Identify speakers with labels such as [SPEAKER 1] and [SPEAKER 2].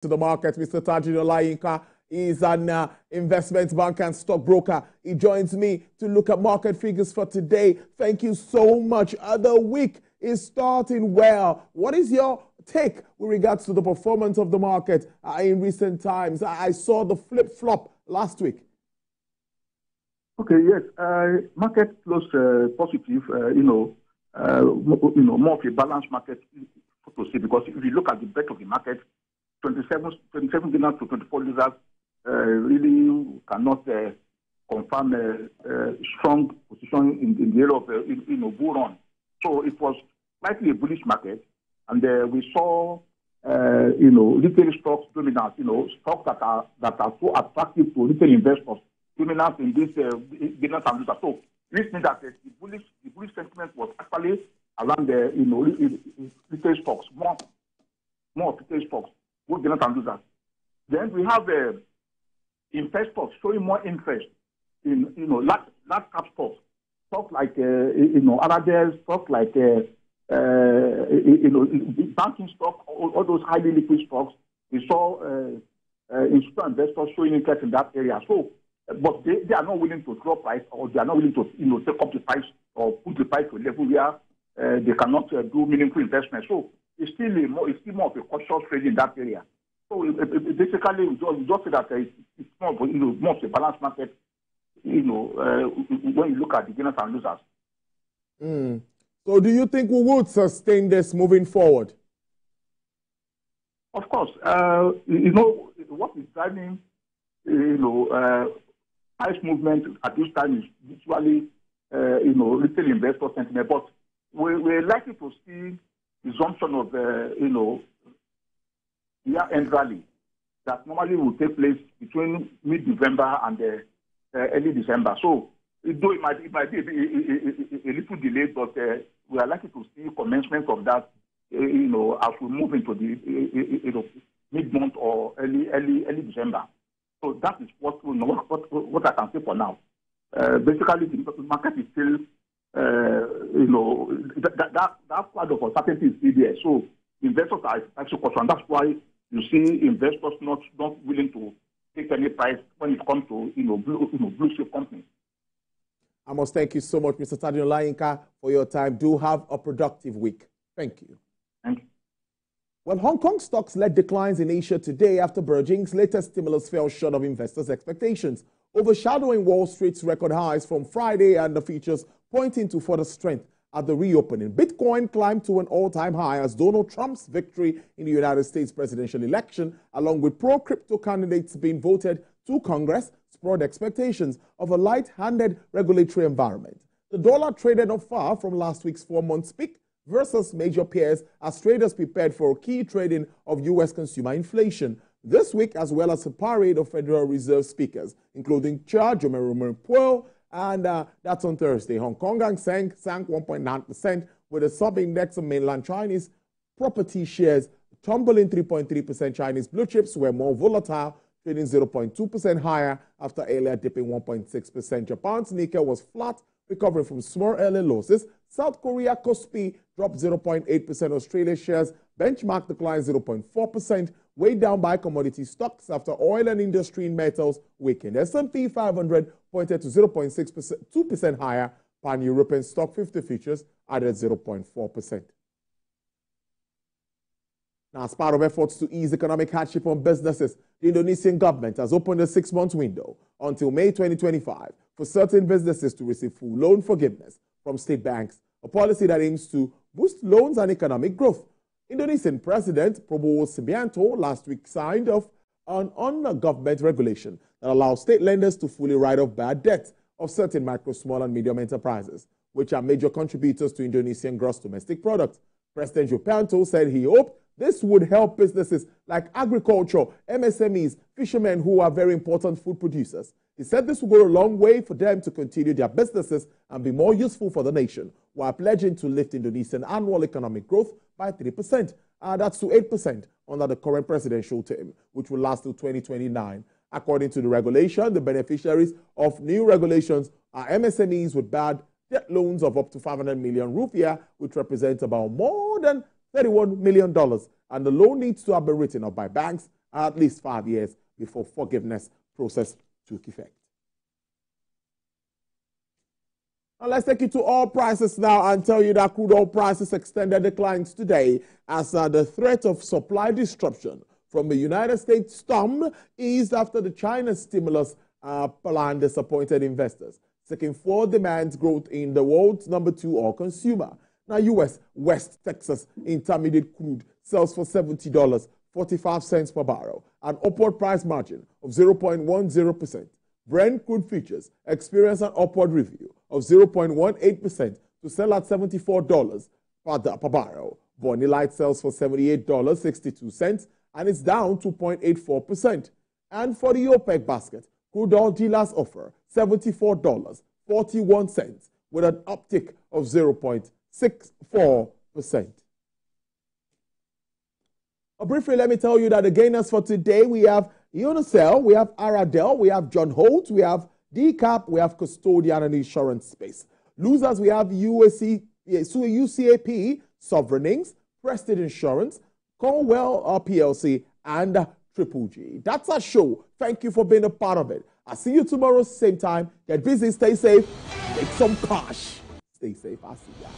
[SPEAKER 1] To the market, Mr. Tajudeen Olayinka is an investment banker and stockbroker. He joins me to look at market figures for today. Thank you so much. The week is starting well. What is your take with regards to the performance of the market in recent times? I saw the flip-flop last week.
[SPEAKER 2] Okay, yes. Market closed positive, more of a balanced market, to see, because if you look at the breadth of the market, 27 winners to 24 losers really cannot confirm a strong position in the area of bull run. So it was slightly a bullish market, and we saw retail stocks dominant, stocks that are so attractive to retail investors dominant in this business and losers. So this means that the bullish sentiment was actually around the retail stocks, more retail stocks, both winners and losers. Then we have investors showing more interest in large cap stocks like Analyses, stocks like banking stock, all those highly liquid stocks. We saw institutional investors showing interest in that area. So, but they are not willing to drop price, or they are not willing to take up the price or put the price to a level where they cannot do meaningful investment. So it's still more of a cautious trade in that area. So basically, we just say that it's more of a balanced market, when you look at the winners and losers.
[SPEAKER 1] So do you think we would sustain this moving forward?
[SPEAKER 2] Of course. What is driving, price movement at this time is usually, retail investor sentiment. But we're likely to see resumption of, year-end rally that normally will take place between mid-November and early December. So, though it might be a little delayed, but we are likely to see commencement of that, as we move into the mid-month or early December. So that is what I can say for now. Basically, the market is still, that part of uncertainty is still there. So investors are actually cautious. That's why you see investors not willing to take any price when it comes to blue chip companies.
[SPEAKER 1] I must thank you so much, Mr. Tajudeen Olayinka, for your time. Do have a productive week. Thank you.
[SPEAKER 2] Thank you.
[SPEAKER 1] Well, Hong Kong stocks led declines in Asia today after Beijing's latest stimulus fell short of investors' expectations, overshadowing Wall Street's record highs from Friday and the futures pointing to further strength at the reopening. Bitcoin climbed to an all-time high as Donald Trump's victory in the United States presidential election, along with pro-crypto candidates being voted to Congress, spurred expectations of a light-handed regulatory environment. The dollar traded not far from last week's 4-month peak versus major peers as traders prepared for a key trading of U.S. consumer inflation this week, as well as a parade of Federal Reserve speakers, including Chair Jerome Powell, and that's on Thursday. Hong Kong sank 1.9%, with a sub-index of mainland Chinese property shares tumbling 3.3%. Chinese blue chips were more volatile, trading 0.2% higher after earlier dipping 1.6%. Japan's Nikkei was flat, recovering from small early losses. South Korea Kospi dropped 0.8%. Australia shares benchmark declined 0.4%, weighed down by commodity stocks after oil and industry and metals weakened. S&P 500 pointed to 2% higher. Pan-European stock 50 futures added 0.4%. Now, as part of efforts to ease economic hardship on businesses, the Indonesian government has opened a 6-month window until May 2025 for certain businesses to receive full loan forgiveness from state banks, a policy that aims to boost loans and economic growth. Indonesian President Prabowo Subianto last week signed off on a government regulation that allows state lenders to fully write off bad debt of certain micro, small, and medium enterprises, which are major contributors to Indonesian gross domestic product. President Subianto said he hoped this would help businesses like agriculture, MSMEs, fishermen who are very important food producers. He said this will go a long way for them to continue their businesses and be more useful for the nation, while pledging to lift Indonesian annual economic growth by 3%. That's to 8% under the current presidential term, which will last till 2029. According to the regulation, the beneficiaries of new regulations are MSMEs with bad debt loans of up to 500 million rupiah, which represents about more than $31 million, and the loan needs to have been written up by banks at least 5 years before forgiveness process took effect. Now let's take you to oil prices now and tell you that crude oil prices extended declines today as the threat of supply disruption from the United States storm eased after the China stimulus plan disappointed investors, seeking for demand growth in the world's number 2 oil consumer. Now, U.S. West Texas intermediate crude sells for $70.45 per barrel, an upward price margin of 0.10%. Brent crude futures experienced an upward review of 0.18% to sell at $74 per barrel. Bonnie Light sells for $78.62 and it's down 2.84%. And for the OPEC basket, crude oil dealers offer $74.41 with an uptick of 0.64%. Briefly, let me tell you that the gainers for today, we have Unicel, we have Aradel, we have John Holt, we have DCAP, we have Custodian and Insurance Space. Losers, we have UCAP, Sovereignings, Prestige Insurance, Cornwell PLC, and Triple G. That's our show. Thank you for being a part of it. I'll see you tomorrow, same time. Get busy, stay safe, make some cash. Stay safe. I'll see ya.